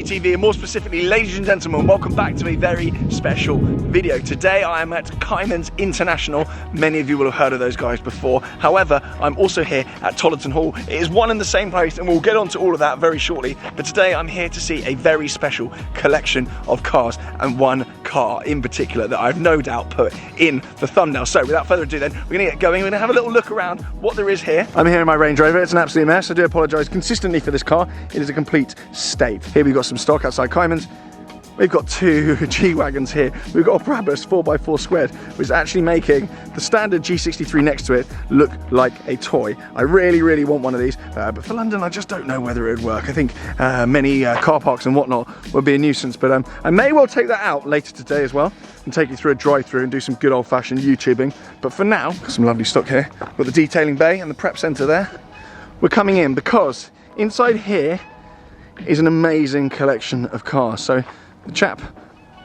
TV, and more specifically, ladies and gentlemen, welcome back to a very special video. Today I am at Cayman's International. Many of you will have heard of those guys before. However, I'm also here at Tollerton Hall. It is one and the same place, and we'll get on to all of that very shortly. But today I'm here to see a very special collection of cars, and one car in particular that I've no doubt put in the thumbnail. So without further ado then, we're gonna get going. We're gonna have a little look around what there is here. I'm here in my Range Rover. It's an absolute mess. I do apologise consistently for this car. It is a complete state. Here we've got some stock outside Cayman's. We've got two G-Wagons here. We've got a Brabus 4x4 squared, which is actually making the standard G63 next to it look like a toy. I really, really want one of these, but for London, I just don't know whether it would work. I think many car parks and whatnot would be a nuisance, but I may well take that out later today as well and take you through a drive-through and do some good old-fashioned YouTubing. But for now, got some lovely stock here. Got the detailing bay and the prep centre there. We're coming in because inside here is an amazing collection of cars. So the chap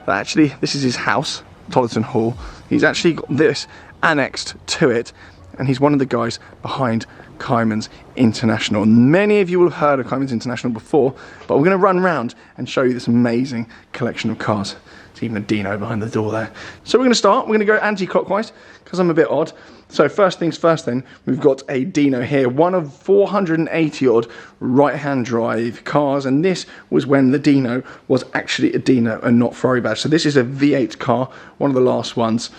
that actually, this is his house, Tollerton Hall. He's actually got this annexed to it, and he's one of the guys behind Cayman's International. Many of you will have heard of Cayman's International before, but we're going to run around and show you this amazing collection of cars. There's even a Dino behind the door there. So we're going to start, we're going to go anti-clockwise, because I'm a bit odd. So first things first then, we've got a Dino here, one of 480 odd right-hand drive cars, and this was when the Dino was actually a Dino and not Ferrari badged. So this is a V8 car, one of the last ones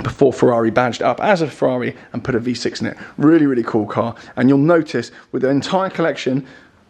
before Ferrari badged up as a Ferrari and put a V6 in it. Really, really cool car. And you'll notice with the entire collection,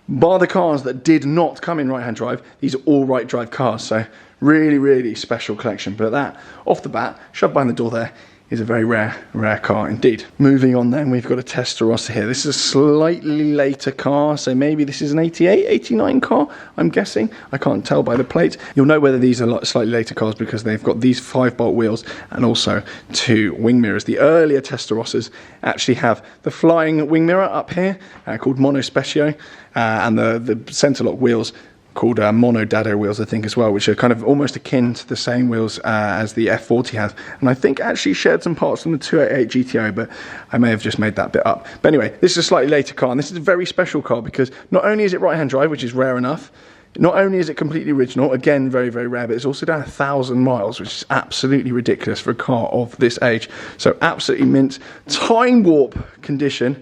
bar the cars that did not come in right-hand drive, these are all right drive cars. So really, really special collection. But that, off the bat, shoved behind the door there, is a very rare car indeed. Moving on then, we've got a Testarossa here. This is a slightly later car, so maybe this is an 88, 89 car, I'm guessing. I can't tell by the plate. You'll know whether these are slightly later cars because they've got these 5-bolt wheels and also 2 wing mirrors. The earlier Testarossas actually have the flying wing mirror up here, called Mono Specchio, and the centre lock wheels called Mono Dado wheels, I think, as well, which are kind of almost akin to the same wheels as the F40 has. And I think actually shared some parts from the 288 GTO, but I may have just made that bit up. But anyway, this is a slightly later car, and this is a very special car because not only is it right-hand drive, which is rare enough, not only is it completely original, again, very, very rare, but it's also done 1,000 miles, which is absolutely ridiculous for a car of this age. So absolutely mint, time warp condition.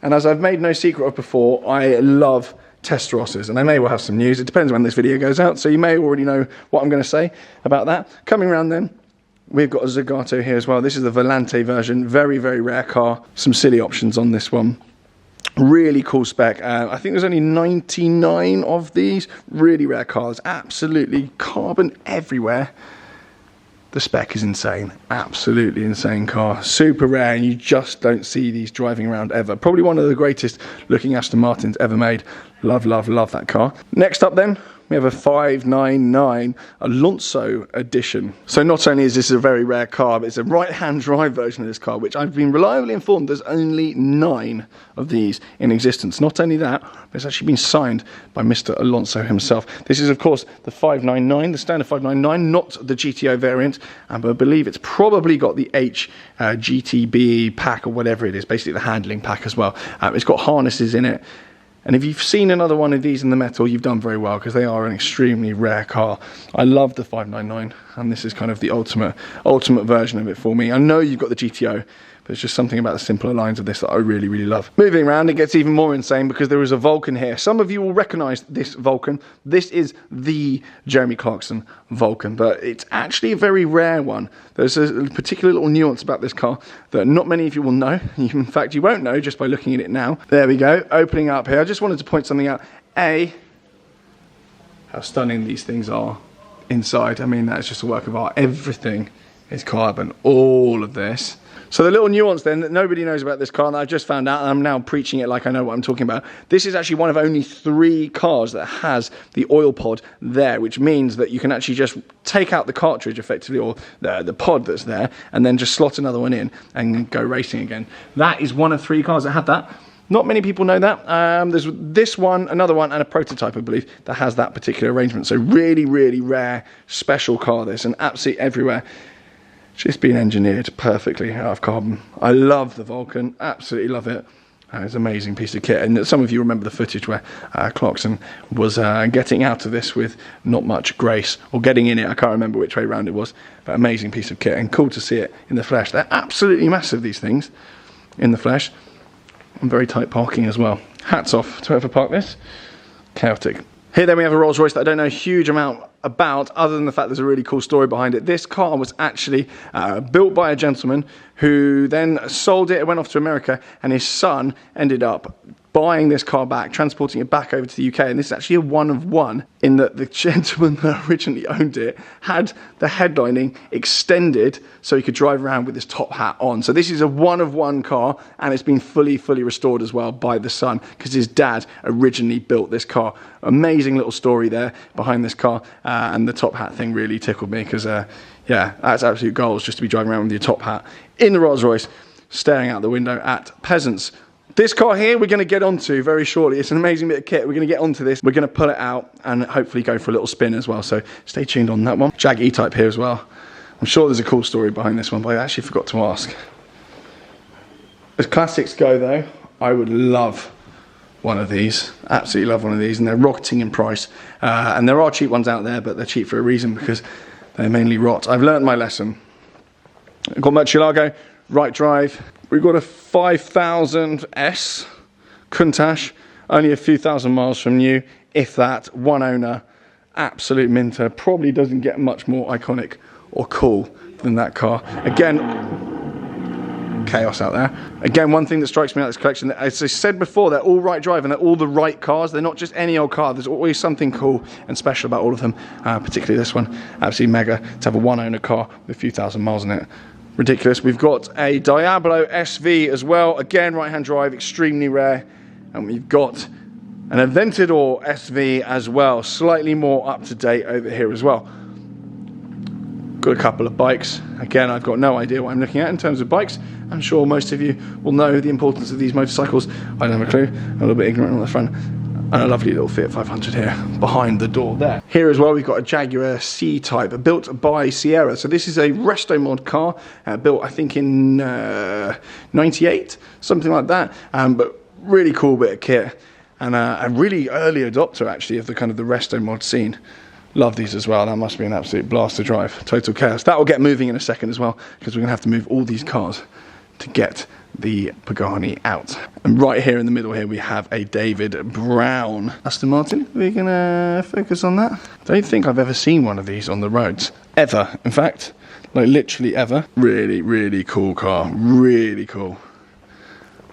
And as I've made no secret of before, I love Testarossas, and I may well have some news. It depends when this video goes out, so you may already know what I'm going to say about that. Coming around then, we've got a Zagato here as well. This is the Volante version, very, very rare car. Some silly options on this one. Really cool spec. I think there's only 99 of these. Really rare cars, absolutely carbon everywhere. The spec is insane, absolutely insane car, super rare, and you just don't see these driving around ever. Probably one of the greatest looking Aston Martins ever made. Love, love, love that car. Next up then, we have a 599 Alonso Edition. So not only is this a very rare car, but it's a right-hand drive version of this car, which I've been reliably informed there's only 9 of these in existence. Not only that, but it's actually been signed by Mr. Alonso himself. This is, of course, the 599, the standard 599, not the GTO variant, and I believe it's probably got the H GTB pack or whatever it is, basically the handling pack as well. It's got harnesses in it. And if you've seen another one of these in the metal, you've done very well because they are an extremely rare car. I love the 599, and this is kind of the ultimate version of it for me. I know you've got the GTO, but it's just something about the simpler lines of this that I really, really love. Moving around, it gets even more insane because there is a Vulcan here. Some of you will recognise this Vulcan. This is the Jeremy Clarkson Vulcan, but it's actually a very rare one. There's a particular little nuance about this car that not many of you will know. In fact, you won't know just by looking at it now. There we go, opening up here. I just wanted to point something out. How stunning these things are inside. I mean, that's just a work of art. Everything is carbon, all of this. So the little nuance then that nobody knows about this car, and I've just found out, and I'm now preaching it like I know what I'm talking about. This is actually one of only 3 cars that has the oil pod there, which means that you can actually just take out the cartridge effectively, or the pod that's there, and then just slot another one in and go racing again. That is one of 3 cars that have that. Not many people know that. There's this one, another one, and a prototype, I believe, that has that particular arrangement. So really, really rare, special car this, and absolutely everywhere. It's just been engineered perfectly out of carbon. I love the Vulcan, absolutely love it. It's an amazing piece of kit, and some of you remember the footage where Clarkson was getting out of this with not much grace, or getting in it. I can't remember which way around it was, but amazing piece of kit, and cool to see it in the flesh. They're absolutely massive, these things, in the flesh, and very tight parking as well. Hats off to whoever parked this. Chaotic. Here then we have a Rolls Royce that I don't know a huge amount about, other than the fact there's a really cool story behind it. This car was actually built by a gentleman who then sold it. It went off to America, and his son ended up buying this car back, transporting it back over to the UK. And this is actually a one of one, in that the gentleman that originally owned it had the headlining extended so he could drive around with his top hat on. So this is a one of one car, and it's been fully restored as well by the son, because his dad originally built this car. Amazing little story there behind this car, and the top hat thing really tickled me, because yeah, that's absolute goals, just to be driving around with your top hat in the Rolls Royce, staring out the window at peasants. This car here we're going to get onto very shortly. It's an amazing bit of kit. We're going to get onto this. We're going to pull it out and hopefully go for a little spin as well. So stay tuned on that one. Jag E-Type here as well. I'm sure there's a cool story behind this one, but I actually forgot to ask. As classics go though, I would love one of these. Absolutely love one of these, and they're rocketing in price. And there are cheap ones out there, but they're cheap for a reason, because they mainly rot. I've learned my lesson. I've got Murcielago, right drive. We've got a 5000S Countach, only a few thousand miles from new, if that, one owner, absolute minter. Probably doesn't get much more iconic or cool than that car. Again, chaos out there. Again, one thing that strikes me out of this collection, as I said before, they're all right drive and they're all the right cars. They're not just any old car. There's always something cool and special about all of them, particularly this one. Absolutely mega to have a one owner car with a few thousand miles on it. Ridiculous. We've got a Diablo SV as well. Again, right-hand drive, extremely rare. And we've got an Aventador SV as well, slightly more up-to-date over here as well. Got a couple of bikes. Again, I've got no idea what I'm looking at in terms of bikes. I'm sure most of you will know the importance of these motorcycles. I don't have a clue. I'm a little bit ignorant on the front. And a lovely little Fiat 500 here behind the door there. Here as well we've got a Jaguar C-Type, built by Sierra. So this is a resto mod car, built I think in 98, something like that. But really cool bit of kit, and a really early adopter actually of the kind of the resto mod scene. Love these as well. That must be an absolute blast to drive. Total chaos. That will get moving in a second as well, because we're going to have to move all these cars to get the Pagani out. And right here in the middle here we have a David Brown Aston Martin. We're gonna focus on that. Don't think I've ever seen one of these on the roads, ever. In fact, like literally ever. Really, really cool car. Really cool.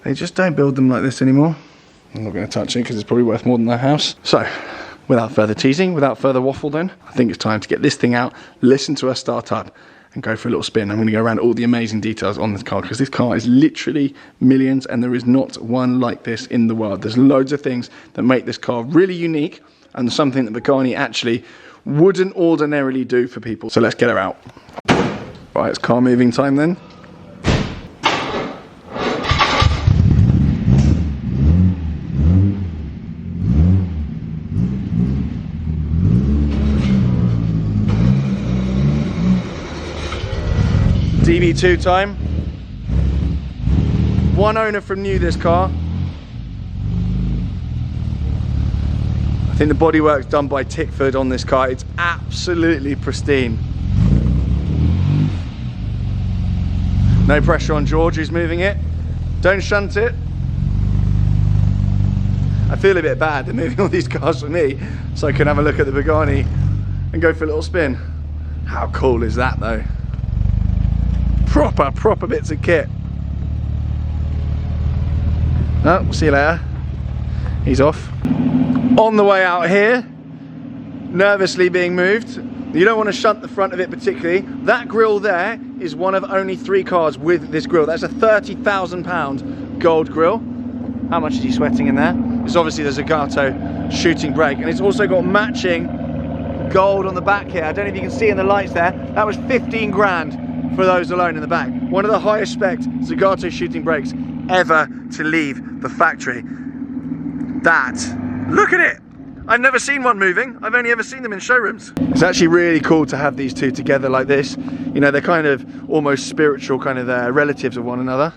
They just don't build them like this anymore. I'm not going to touch it because it's probably worth more than their house. So, without further teasing, without further waffle then, I think it's time to get this thing out, listen to us start up, and go for a little spin. I'm going to go around all the amazing details on this car, because this car is literally millions, and there is not one like this in the world. There's loads of things that make this car really unique, and something that Pagani actually wouldn't ordinarily do for people. So let's get her out. Right, it's car moving time then. DB2 time. One owner from new, this car. I think the bodywork's done by Tickford on this car. It's absolutely pristine. No pressure on George, who's moving it. Don't shunt it. I feel a bit bad they're moving all these cars for me, so I can have a look at the Pagani and go for a little spin. How cool is that though? Proper bits of kit. Oh, see you later. He's off. On the way out here, nervously being moved. You don't want to shunt the front of it particularly. That grille there is one of only 3 cars with this grille. That's a £30,000 gold grille. How much is he sweating in there? It's obviously the Zagato shooting brake, and it's also got matching gold on the back here. I don't know if you can see in the lights there. That was 15 grand for those alone in the back. One of the highest spec Zagato shooting brakes ever to leave the factory. That, look at it! I've never seen one moving. I've only ever seen them in showrooms. It's actually really cool to have these two together like this. You know, they're kind of almost spiritual kind of relatives of one another.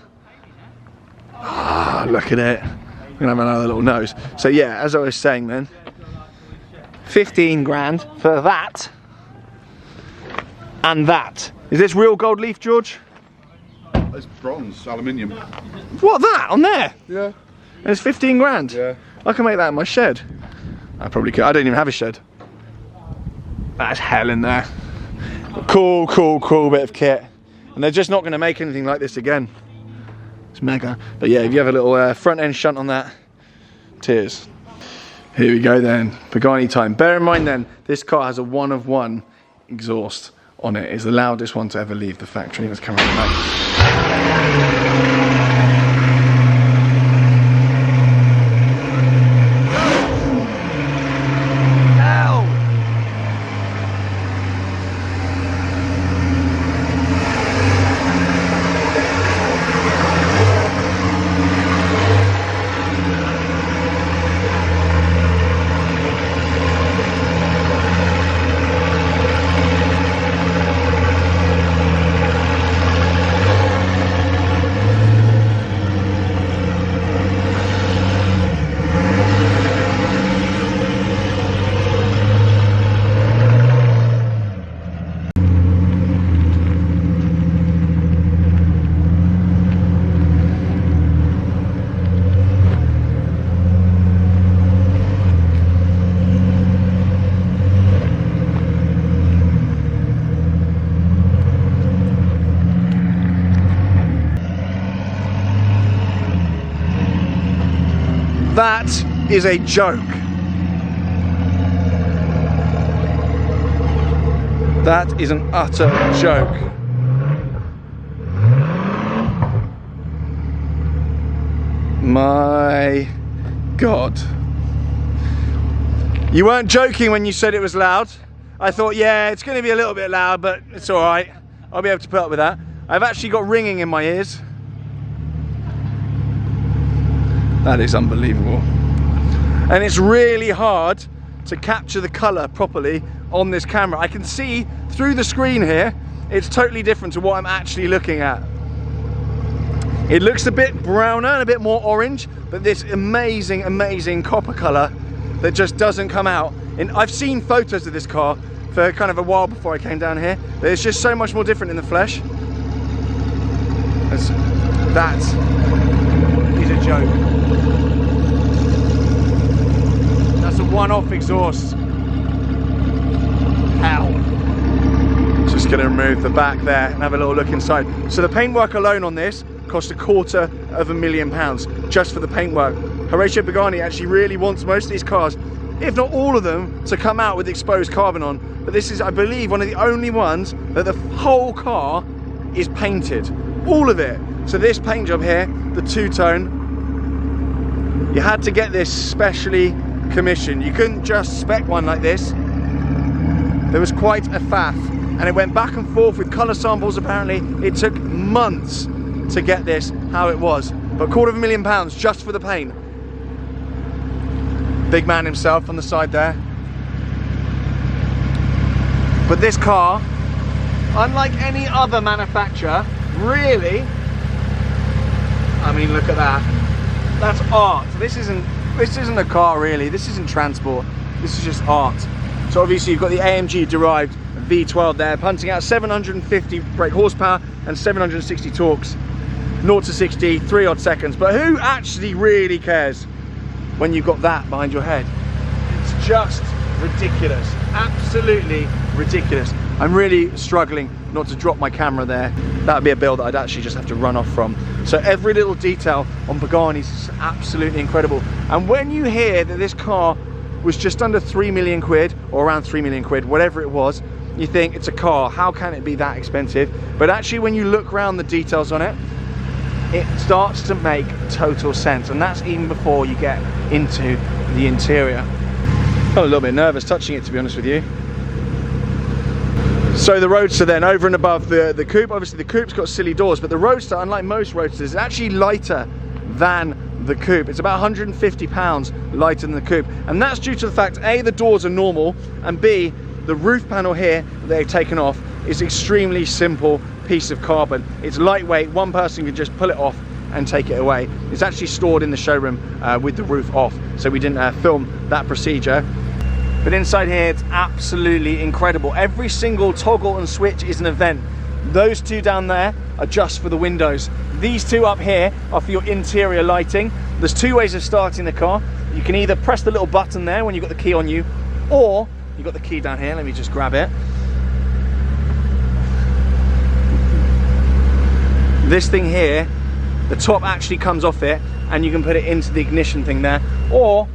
Oh, look at it. We're gonna have another little nose. So yeah, as I was saying then, 15 grand for that and that. Is this real gold leaf, George? It's bronze, aluminium. What, that on there? Yeah. And it's 15 grand? Yeah. I can make that in my shed. I probably could. I don't even have a shed. That's hell in there. Cool, cool, cool bit of kit. And they're just not going to make anything like this again. It's mega. But yeah, if you have a little front end shunt on that, tears. Here we go then, Pagani time. Bear in mind then, this car has a 1 of 1 exhaust on it. It's the loudest one to ever leave the factory. Let's come around the back. That is a joke. That is an utter joke. My God. You weren't joking when you said it was loud. I thought, yeah, it's going to be a little bit loud, but it's all right. I'll be able to put up with that. I've actually got ringing in my ears. That is unbelievable. And it's really hard to capture the colour properly on this camera. I can see through the screen here, it's totally different to what I'm actually looking at. It looks a bit browner and a bit more orange, but this amazing, amazing copper colour that just doesn't come out. And I've seen photos of this car for kind of a while before I came down here, but it's just so much more different in the flesh. That is a joke. That's a one-off exhaust. Hell. Just gonna remove the back there and have a little look inside. So the paintwork alone on this cost £250,000 just for the paintwork. Horatio Pagani actually really wants most of these cars, if not all of them, to come out with exposed carbon on. But this is, I believe, one of the only ones that the whole car is painted. All of it. So this paint job here, the two-tone, you had to get this specially commissioned. You couldn't just spec one like this. There was quite a faff, and it went back and forth with colour samples. Apparently it took months to get this how it was, but £250,000 just for the paint. Big man himself on the side there. But this car, unlike any other manufacturer, really, I mean, look at that. That's art. This isn't a car really. This isn't transport. This is just art. So obviously you've got the AMG derived V12 there, punting out 750 brake horsepower and 760 torques. 0 to 60, 3 odd seconds. But who actually really cares when you've got that behind your head? It's just ridiculous. Absolutely ridiculous. I'm really struggling not to drop my camera there. That would be a bill that I'd actually just have to run off from. So every little detail on Pagani's is absolutely incredible. And when you hear that this car was just under 3 million quid, or around 3 million quid, whatever it was, you think it's a car, how can it be that expensive? But actually when you look around the details on it, it starts to make total sense. And that's even before you get into the interior. I'm a little bit nervous touching it, to be honest with you. So the Roadster then, over and above the coupe, obviously the coupe's got silly doors, but the Roadster, unlike most Roadsters, is actually lighter than the coupe. It's about £150 lighter than the coupe, and that's due to the fact A, the doors are normal, and B, the roof panel here that they've taken off is extremely simple piece of carbon. It's lightweight, one person can just pull it off and take it away. It's actually stored in the showroom with the roof off, so we didn't film that procedure. But inside here, it's absolutely incredible. Every single toggle and switch is an event. Those two down there are just for the windows. These two up here are for your interior lighting. There's two ways of starting the car. You can either press the little button there when you've got the key on you, or you've got the key down here. Let me just grab it. This thing here, the top actually comes off it, and you can put it into the ignition thing there, or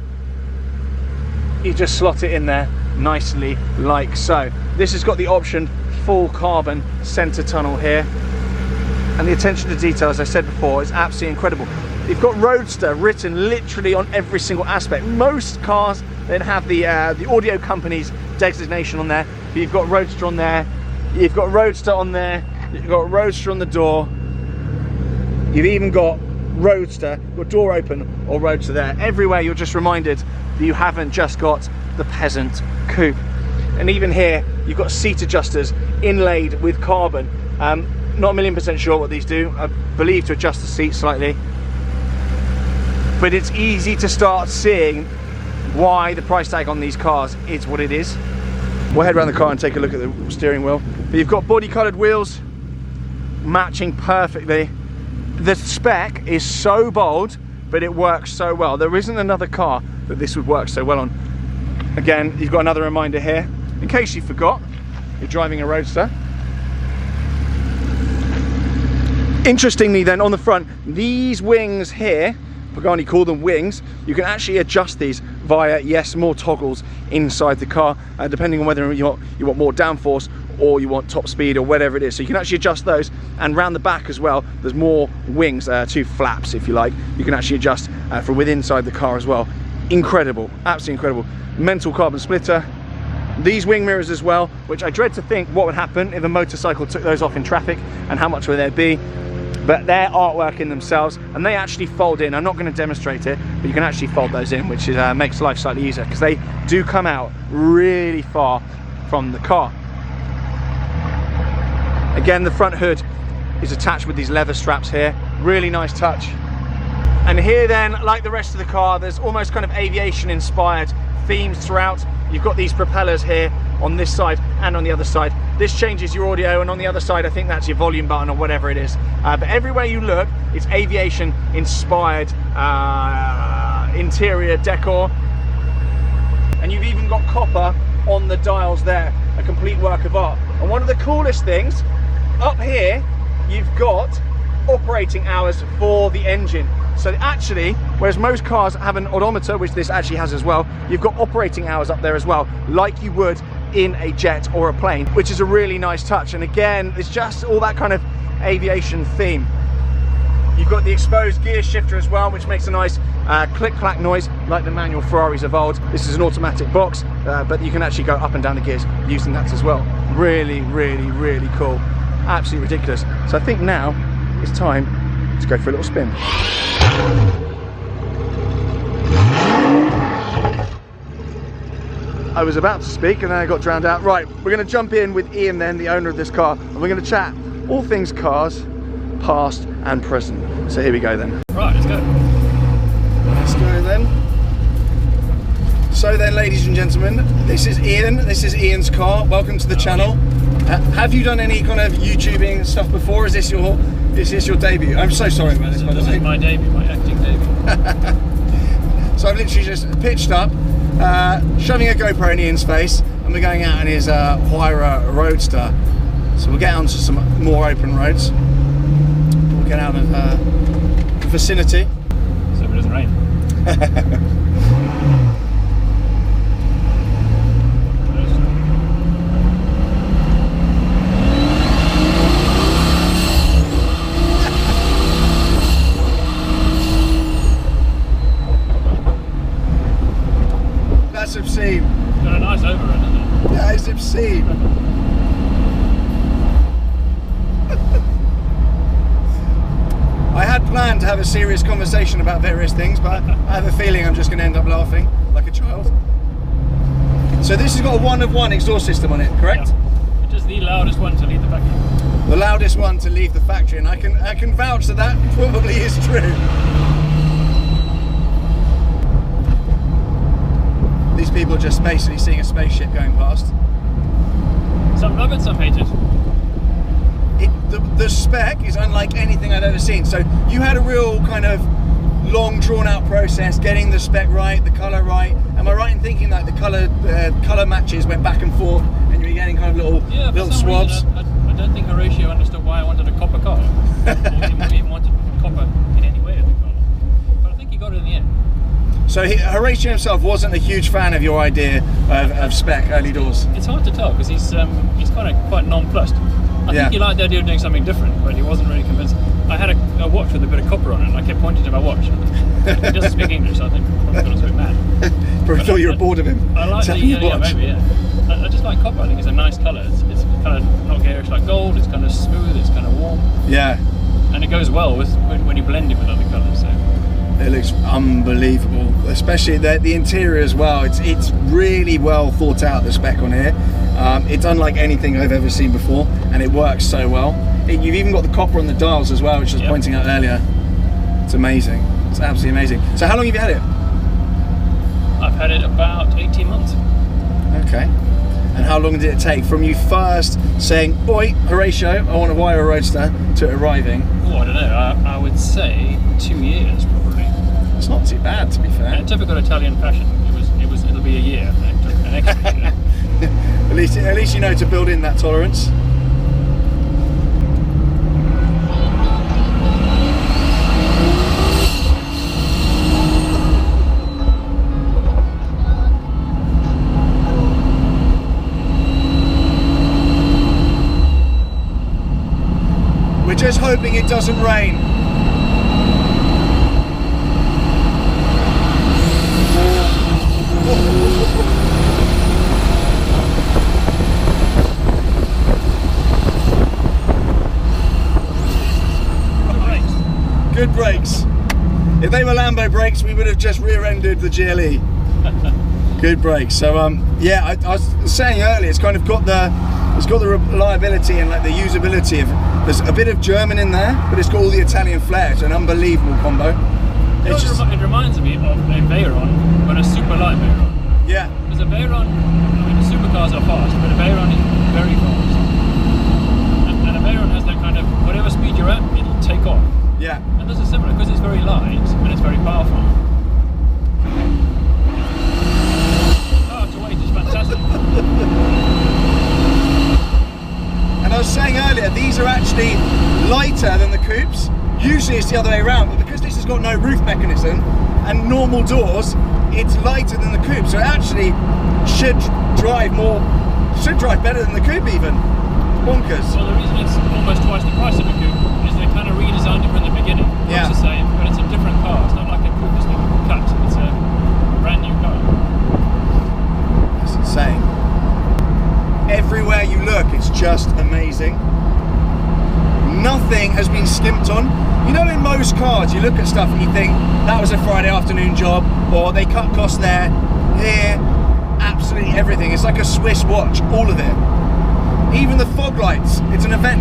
you just slot it in there nicely like so. This has got the option full carbon center tunnel here, and the attention to detail, as I said before, is absolutely incredible. You've got Roadster written literally on every single aspect. Most cars then have the audio company's designation on there, but you've got Roadster on there, you've got Roadster on there, you've got Roadster on the door, you've even got Roadster, your door open, or Roadster there. Everywhere you're just reminded that you haven't just got the peasant coupe. And even here, you've got seat adjusters inlaid with carbon. Not a million% sure what these do. I believe to adjust the seat slightly. But it's easy to start seeing why the price tag on these cars is what it is. We'll head around the car and take a look at the steering wheel. But you've got body coloured wheels, matching perfectly. The spec is so bold, but it works so well. There isn't another car that this would work so well on. Again, you've got another reminder here, in case you forgot, you're driving a Roadster. Interestingly then, on the front, these wings here, Pagani call them wings, you can actually adjust these via, yes, more toggles inside the car, depending on whether you want more downforce or you want top speed or whatever it is. So you can actually adjust those, and round the back as well, there's more wings, two flaps if you like, you can actually adjust from within inside the car as well. Incredible, absolutely incredible. Mental carbon splitter. These wing mirrors as well, which I dread to think what would happen if a motorcycle took those off in traffic and how much would there be. But they're artwork in themselves, and they actually fold in. I'm not going to demonstrate it, but you can actually fold those in, which is, makes life slightly easier, because they do come out really far from the car. Again, the front hood is attached with these leather straps here. Really nice touch. And here then, like the rest of the car, there's almost kind of aviation inspired themes throughout. You've got these propellers here on this side and on the other side. This changes your audio, and on the other side I think that's your volume button or whatever it is. But everywhere you look, it's aviation inspired interior decor. And you've even got copper on the dials there, a complete work of art. And one of the coolest things, up here you've got operating hours for the engine. So actually, whereas most cars have an odometer, which this actually has as well, you've got operating hours up there as well, like you would in a jet or a plane, which is a really nice touch. And again, it's just all that kind of aviation theme. You've got the exposed gear shifter as well, which makes a nice click-clack noise like the manual Ferraris of old. This is an automatic box, but you can actually go up and down the gears using that as well. Really, really, really cool. Absolutely ridiculous. So I think now it's time to go for a little spin. I was about to speak and then I got drowned out. Right, we're going to jump in with Ian then, the owner of this car, and we're going to chat all things cars, past and present. So here we go then. Right, let's go. Let's go then. So then, ladies and gentlemen, this is Ian. This is Ian's car. Welcome to the channel. Have you done any kind of YouTubing stuff before? Is this your debut? I'm so sorry about this, by the way. This is my debut, my acting debut. So I've literally just pitched up, shoving a GoPro in Ian's face, and we're going out in his Huayra Roadster. So we'll get onto some more open roads. We'll get out of the vicinity. So it doesn't rain. That's obscene. It's got a nice overrun, isn't it? That is obscene. I had planned to have a serious conversation about various things, but I have a feeling I'm just going to end up laughing like a child. So this has got a 1-of-1 exhaust system on it, correct? Yeah. It is the loudest one to lead the vacuum. The loudest one to leave the factory, and I can vouch that that probably is true. These people are just basically seeing a spaceship going past. Some love it, some hate it. The spec is unlike anything I've ever seen. So you had a real kind of long drawn out process getting the spec right, the colour right. Am I right in thinking that the colour matches went back and forth and you were getting kind of little swabs? Reason, I don't think Horatio understood why I wanted a copper car. Or even wanted copper in any way of the car. But I think he got it in the end. So Horatio himself wasn't a huge fan of your idea of spec early doors? It's hard to tell because he's kind of quite nonplussed. I think he liked the idea of doing something different, but he wasn't really convinced. I had a watch with a bit of copper on it, and I kept pointing to my watch. He doesn't speak English, so I think probably got us a bit mad. Probably thought you were bored of him. I like I just like copper. I think it's a nice colour. It's kind of not garish like gold. It's kind of smooth. It's kind of warm. Yeah. And it goes well with when you blend it with other colours. So. It looks unbelievable, especially the interior as well. It's really well thought out, the spec on here. It's unlike anything I've ever seen before, and it works so well. You've even got the copper on the dials as well, which I was pointing out earlier. It's amazing. It's absolutely amazing. So how long have you had it? I've had it about 18 months. Okay. And how long did it take from you first saying, "Oi, Horatio, I want a Huayra Roadster," to it arriving? Oh, I don't know. I would say 2 years probably. It's not too bad, to be fair. In typical Italian fashion, it'll be a year. And it took an extra year. At least you know to build in that tolerance. We're just hoping it doesn't rain. Good brakes. If they were Lambo brakes, we would have just rear-ended the GLE. Good brakes. So yeah, I was saying earlier, it's kind of got the reliability and like the usability of. There's a bit of German in there, but it's got all the Italian flair. It's an unbelievable combo. It reminds me of a Veyron, but a super light Veyron. Yeah. Because a Veyron, I mean, the supercars are fast, but a Veyron is very fast. And a Veyron has that kind of, whatever speed you're at, it'll take off. Yeah. And this is similar, because it's very light and it's very powerful. Power to weight is fantastic. And I was saying earlier, these are actually lighter than the coupes. Usually it's the other way around, but because this has got no roof mechanism and normal doors, it's lighter than the coupe. So it actually should drive better than the coupe even. Bonkers. Well, the reason it's almost twice the price of a coupe is they kind of redesigned it from the beginning. Yeah. It's the same, but it's a different car. It's not like a coupe that's been cut. It's a brand new car. That's insane. Everywhere you look, it's just amazing. Nothing has been skimped on. You know, in most cars, you look at stuff and you think, that was a Friday afternoon job, or they cut costs there. Here, absolutely everything. It's like a Swiss watch, all of it. Even the fog lights, it's an event.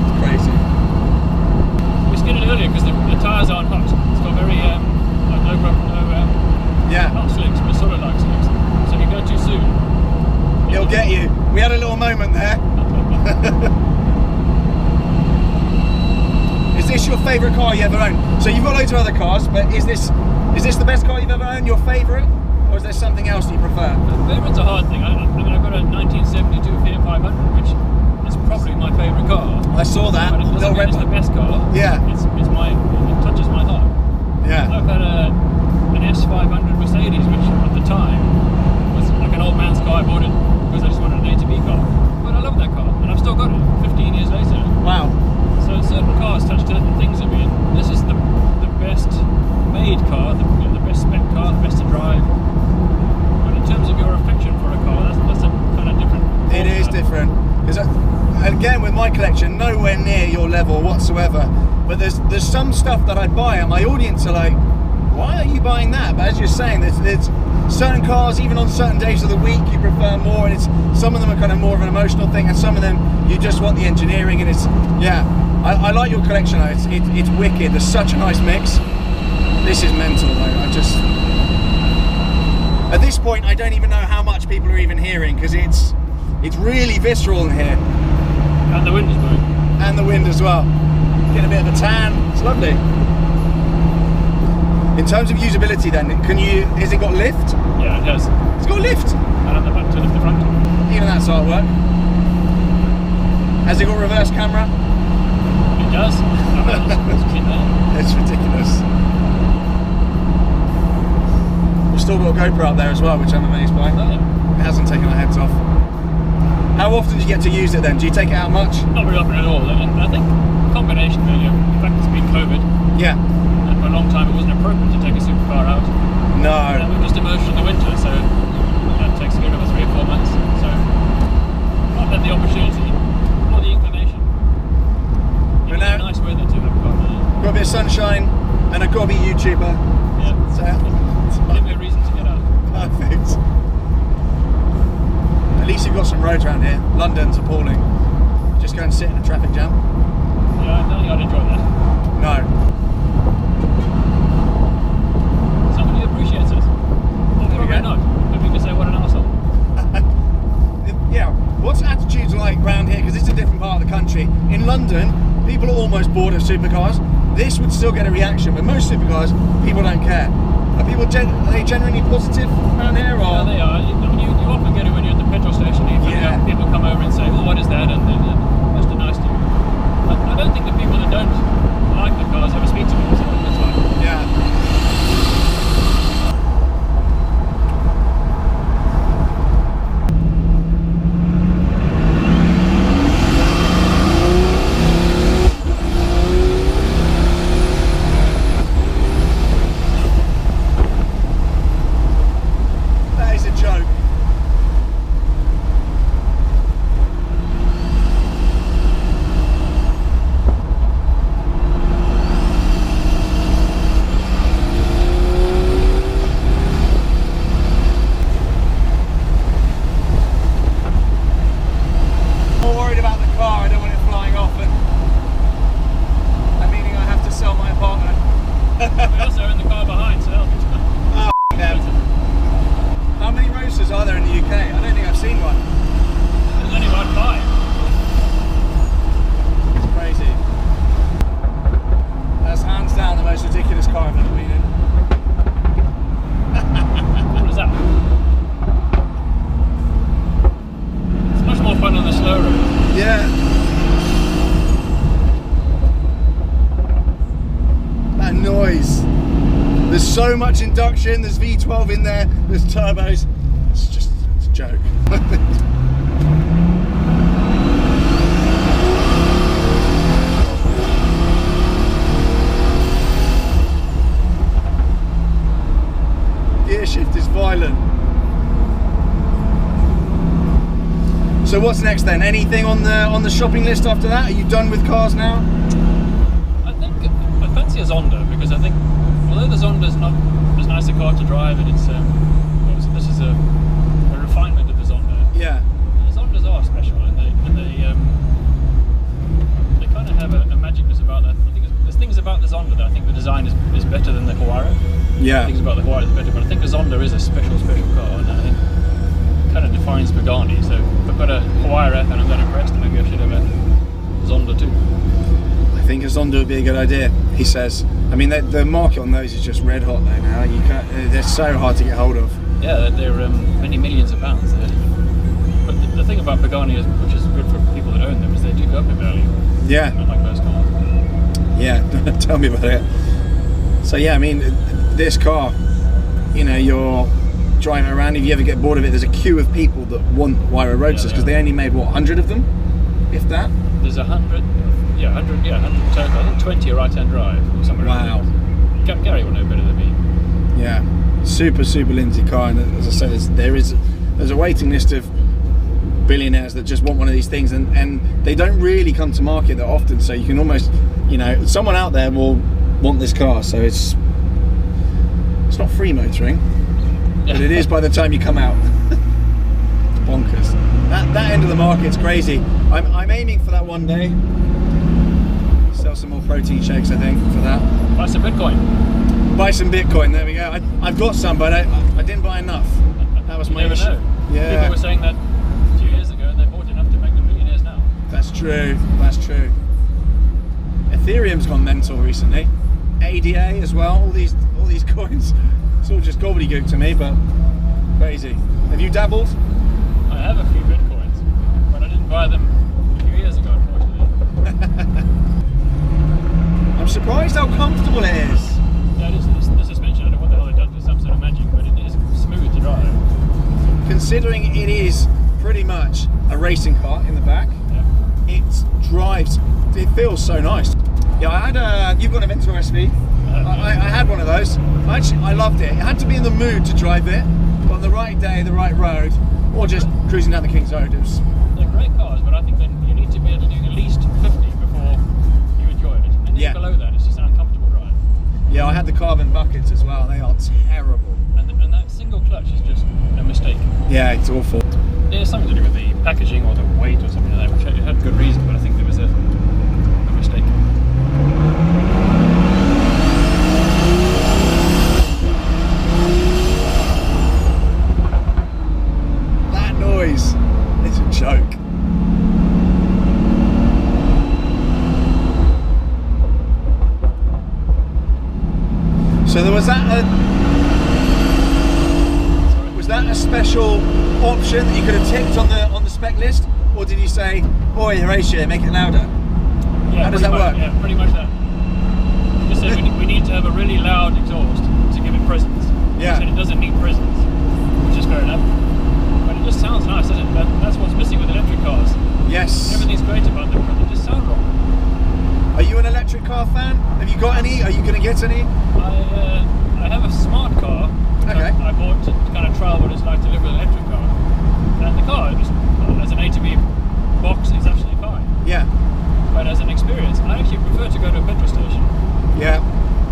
It's crazy. We skidded earlier because the tyres aren't hot. It's got very not slicks, but sort of like slicks. So if you go too soon, It'll get you. We had a little moment there. Is this your favourite car you ever owned? So you've got loads of other cars, but is this the best car you've ever owned, your favourite? Or is there something else that you prefer? Favourite's a hard thing. I mean, I've got a 1972 Fiat 500, which is probably my favourite car. I saw that. But it doesn't mean it's the best car. Yeah. It touches my heart. Yeah. I've had an S500 Mercedes, which at the time was like an old man's car. I bought it because I just wanted an A to B car. But I love that car, and I've still got it 15 years later. Wow. So certain cars touch certain things in me, and this is the best made car, the best spec car, the best to drive. But in terms of your affection for a car, that's a kind of different. It is different. Because again, with my collection, nowhere near your level whatsoever. But there's some stuff that I buy, and my audience are like, why are you buying that? But as you're saying, there's certain cars, even on certain days of the week, you prefer more, and Some of them are kind of more of an emotional thing, and some of them you just want the engineering. And it's, yeah, I like your collection. It's wicked. There's such a nice mix. This is mental though. At this point, I don't even know how much people are even hearing, because it's really visceral in here. And the wind is blowing. And the wind as well. Get a bit of a tan. It's lovely. In terms of usability then, has it got lift? Yeah, it does. It's got lift. And on the back to lift the front. Even that's artwork. Has it got reverse camera? It does. It's ridiculous. We've still got a GoPro up there as well, which I'm amazed by. Oh, yeah. It hasn't taken our heads off. How often do you get to use it then? Do you take it out much? Not very often at all. And I think a combination really of the fact it's been COVID. Yeah. And for a long time it wasn't appropriate to take a supercar out. No. And we're just immersed in the winter, so that takes a good over 3 or 4 months. So I've had the opportunity or the inclination. It's now, nice weather to have got got a bit of sunshine, and I've got to be a YouTuber. Yeah. So Give me a reason to get out. perfect. At least you've got some roads around here. London's appalling. Just go and sit in a traffic jam. Yeah, I don't think I'd enjoy that. No. Somebody who appreciates us. Well, probably not. Maybe we could say what an arsehole. Yeah. What's attitudes like around here? Because it's a different part of the country. In London, people are almost bored of supercars. This would still get a reaction, but most supercars, people don't care. Are people are they genuinely positive around here? Or? Yeah, they are. I mean, you often get it when you're at the petrol station. Yeah. People come over and say, well, what is that? And just a nice thing. I don't think the people that don't like the cars ever speak to me, so that's fine. Yeah. That is a joke. More worried about the car, I don't want it flying off, and meaning I have to sell my apartment. We also are in the car behind, so that'll be fun. How many roasters are there in the UK? I don't think I've seen one. There's only about 5. It's crazy. That's hands down the most ridiculous car I've ever been in. What is that? It's much more fun on the slow road. Yeah. That noise. There's so much induction, there's V12 in there, there's turbos. It's a joke. Gear shift is violent. So what's next then? Anything on the shopping list after that? Are you done with cars now? I think I fancy a Zonda, because I think although the Zonda's not as nice a car to drive, and it's obviously this is a refinement of the Zonda. Yeah. The Zondas are special, and they kind of have a magicness about that. I think there's things about the Zonda that I think the design is better than the Huayra. Yeah. Things about the Huayra is better, but I think the Zonda is a special car, and I think it kind of defines Pagani. So if I've got a Huayra and I'm that impressed, maybe I should have a Zonda too. I think a Zonda would be a good idea, he says. I mean, the market on those is just red hot though now. You can't, they're so hard to get hold of. Yeah, they're many millions of pounds. But the thing about Pagani, which is good for people that own them, is they do go up in value. Yeah. Not like most cars. Yeah, tell me about it. So yeah, I mean, this car, you know, you're driving around, if you ever get bored of it, there's a queue of people that want Huayra Roadsters, because they only made, what, 100 of them? If that? There's 100 total. I think 20 are right-hand drive or somewhere around there. Gary will know better than me. Yeah, super Lindsay car, and as I said, there's a waiting list of billionaires that just want one of these things, and they don't really come to market that often, so you can almost, you know, someone out there will want this car, so it's not free motoring, but it is by the time you come out. It's bonkers. that end of the market's crazy. I'm aiming for that one day. Sell some more protein shakes, I think, for that. Buy some Bitcoin. Buy some Bitcoin. There we go. I've got some, but I didn't buy enough. That was my issue. Never know. Yeah. People were saying that 2 years ago, and they bought enough to make them millionaires now. That's true. That's true. Ethereum's gone mental recently. ADA as well. All these coins. It's all just gobbledygook to me, but crazy. Have you dabbled? I have a few Bitcoins, but I didn't buy them a few years ago, unfortunately. I'm surprised how comfortable it is. Yeah, it is. The suspension, I don't know what the hell they've done for some sort of magic, but it is smooth to drive. Considering it is pretty much a racing car in the back, Yeah. it drives, it feels so nice. Yeah, I had you've got an Aventador SV. I had one of those. I loved it. It had to be in the mood to drive it, but on the right day, the right road, or just cruising down the King's Road. It was, They're great cars, but I think that you need to be able to do at least 50 before you enjoy it. And Yeah. below that, it's just an uncomfortable drive. yeah, I had the carbon buckets as well. They are terrible. And that single clutch is just a mistake. Yeah, it's awful. There's something to do with the packaging or the weight or something like that, which it had good reason, but I think there was a mistake. That noise is a joke. So there was that a special option that you could have ticked on the spec list, or did you say, "Boy, Horatio, make it louder"? Yeah, How does that pretty much, work? Yeah, pretty much that. Just said we need to have a really loud exhaust to give it presence. Yeah. Said it doesn't need presence, which is fair enough. But it just sounds nice, doesn't it? That's what's missing with electric cars. Yes. Everything's great about them, but they just sound wrong. Are you an electric car fan? Have you got any? Are you going to get any? I have a smart car. Okay. I bought to kind of trial what it's like to live with an electric car, and the car just as an A to B box is actually fine. Yeah. But as an experience, I actually prefer to go to a petrol station Yeah.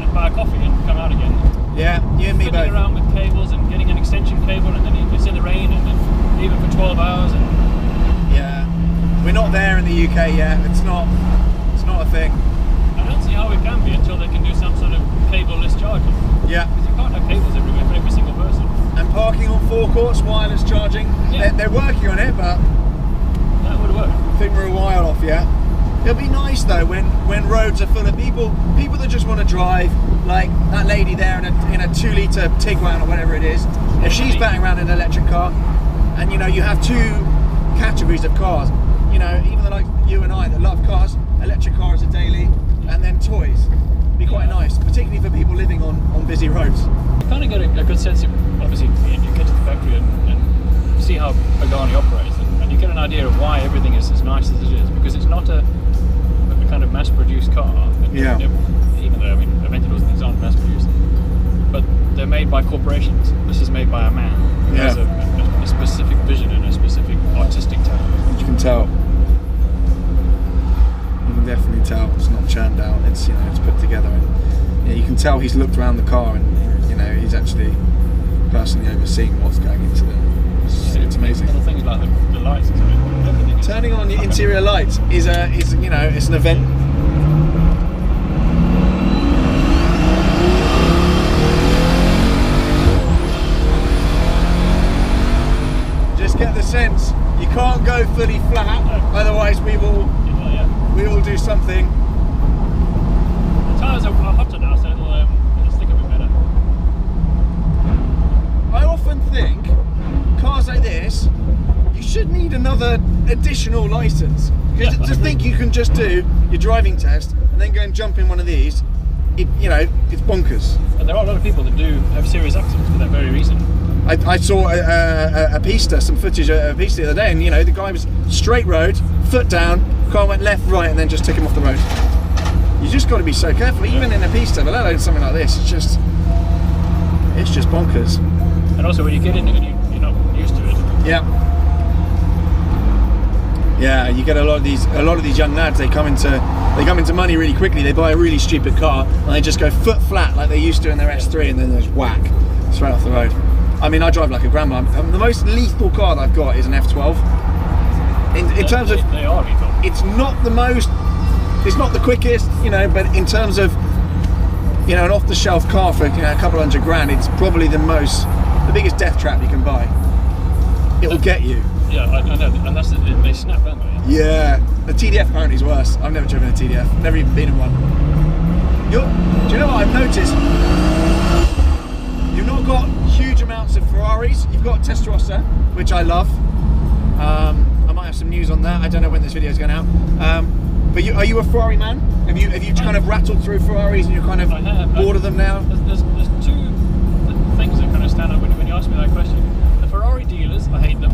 and buy a coffee and come out again. Yeah. You and me Fiddling both. around with cables and getting an extension cable, and then it's in the rain, and then leave it for 12 hours. And Yeah. We're not there in the UK yet. It's not a thing. I don't see how it can be until they can do some sort of cable-less charging. Yeah. Because you can't have cables everywhere for every single person. And parking on forecourts, wireless charging. Yeah. They're working on it, but That would work. I think we're a while off yet. It'll be nice though when roads are full of people that just want to drive, like that lady there in a 2-litre Tiguan or whatever it is. If she's batting around in an electric car, and you have two categories of cars. Even like you and I that love cars, electric cars are daily, and then toys. Be quite nice, particularly for people living on busy roads. You kind of get a good sense of, obviously, you get to the factory and see how Pagani operates, and you get an idea of why everything is as nice as it is, because it's not a kind of mass-produced car. Yeah. Even though, Aventadors and things aren't mass-produced, but they're made by corporations. This is made by a man who has a specific vision and a specific artistic talent. You can tell. You can definitely tell it's not churned out. It's it's put together, and you can tell he's looked around the car, and he's actually personally overseeing what's going into it. It's amazing. Little things like the lights and stuff. Everything is Turning on the interior lights is it's an event. Just get the sense you can't go fully flat, otherwise we will do something. The tyres are hotter now, so it'll stick a bit better. I often think cars like this, you should need another additional license. Because to think you can just do your driving test and then go and jump in one of these, it's bonkers. And there are a lot of people that do have serious accidents for that very reason. I saw a pista, some footage of a pista the other day, and the guy was straight road, foot down, car went left, right, and then just took him off the road. You just got to be so careful, even in a pista, but let alone something like this. It's just bonkers. And also, when you get in it and you're not used to it. Yeah. Yeah, you get a lot of these young lads. They come into money really quickly. They buy a really stupid car and they just go foot flat like they used to in their S3, and then there's whack straight off the road. I drive like a grandma. The most lethal car that I've got is an F12. In terms of, they are lethal. it's not the most, it's not the quickest, you know, but in terms of, you know, an off-the-shelf car for, you know, a couple $100 grand, it's probably the biggest death trap you can buy. It'll get you. Yeah, I know, and that's they snap, don't they? Yeah, the TDF apparently is worse. I've never driven a TDF, never even been in one. Do you know what I've noticed? You've not got huge amounts of Ferraris. You've got Testarossa, which I love. I might have some news on that. I don't know when this video is going out. But are you a Ferrari man? Have you kind of rattled through Ferraris and you're kind of bored of them now? There's two things that kind of stand out when you ask me that question. The Ferrari dealers, I hate them.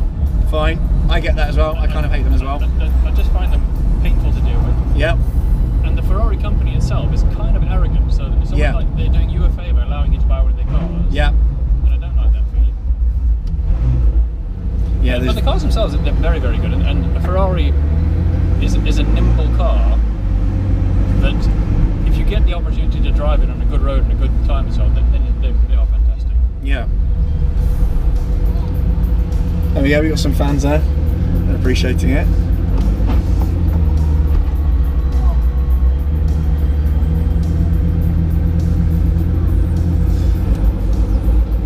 Fine, I get that as well. I kind of hate them as well. I just find them painful to deal with. Yep. And the Ferrari company itself is kind of arrogant, so it's almost like they're doing you a favour allowing you to buy one of their cars. Yeah. And I don't like that feeling. Yeah. But the cars themselves, they're very, very good. And a Ferrari is a nimble car that, if you get the opportunity to drive it on a good road and a good time as well, then they are fantastic. Yeah. There we go, we got some fans there. They're appreciating it.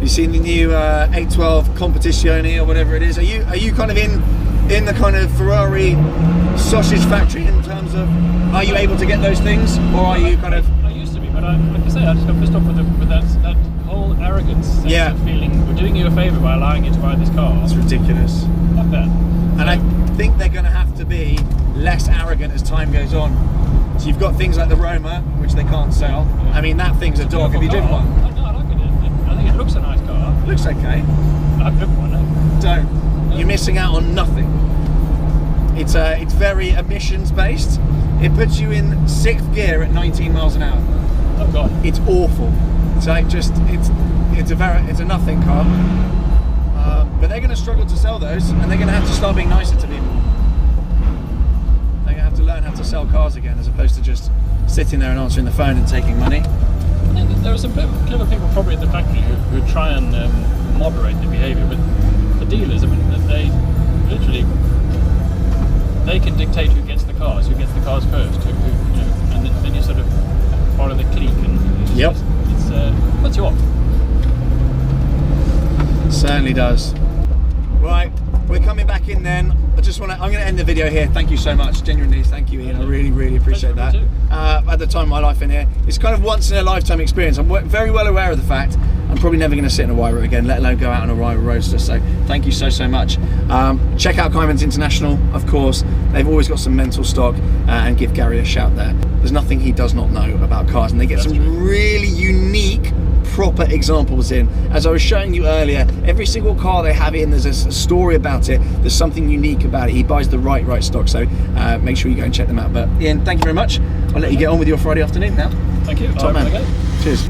You seen the new 812 Competizione or whatever it is? Are you kind of in the kind of Ferrari sausage factory in terms of, are you able to get those things, or are you kind of? I used to be, but like I say, I just got pissed off with that whole arrogance sense of feeling we're doing you a favour by allowing you to buy this car. It's ridiculous. Fuck that. And I think they're going to have to be less arrogant as time goes on. So you've got things like the Roma, which they can't sell. I mean, that thing's a dog. Have you driven one? No, I like it. I think it looks a nice car. Looks okay. I've driven one. No? Don't. You're missing out on nothing. It's very emissions based. It puts you in 6th gear at 19 miles an hour. Oh god. It's awful. It's like it's a nothing car. But they're going to struggle to sell those, and they're going to have to start being nicer to people. They're going to have to learn how to sell cars again, as opposed to just sitting there and answering the phone and taking money. I think there are some clever people probably at the factory who try and moderate the behaviour, but the dealers, I mean, they literally can dictate who gets the cars first, who you know, and then you sort of follow the clique, and it puts you off. Certainly does. Right, we're coming back in then. I'm going to end the video here. Thank you so much, genuinely. Thank you, Ian. I really, really appreciate that. At the time of my life in here, it's kind of once in a lifetime experience. I'm very well aware of the fact I'm probably never going to sit in a Huayra again, let alone go out on a Huayra Roadster. So thank you so much. Check out Hypercar International, of course. They've always got some mental stock, and give Gary a shout there. There's nothing he does not know about cars, and they get some really unique, proper examples in. As I was showing you earlier, every single car they have in, there's a story about it. There's something unique about it. He buys the right stock, so make sure you go and check them out. But Ian, thank you very much. I'll let you get on with your Friday afternoon now. Thank you. Top man. Cheers.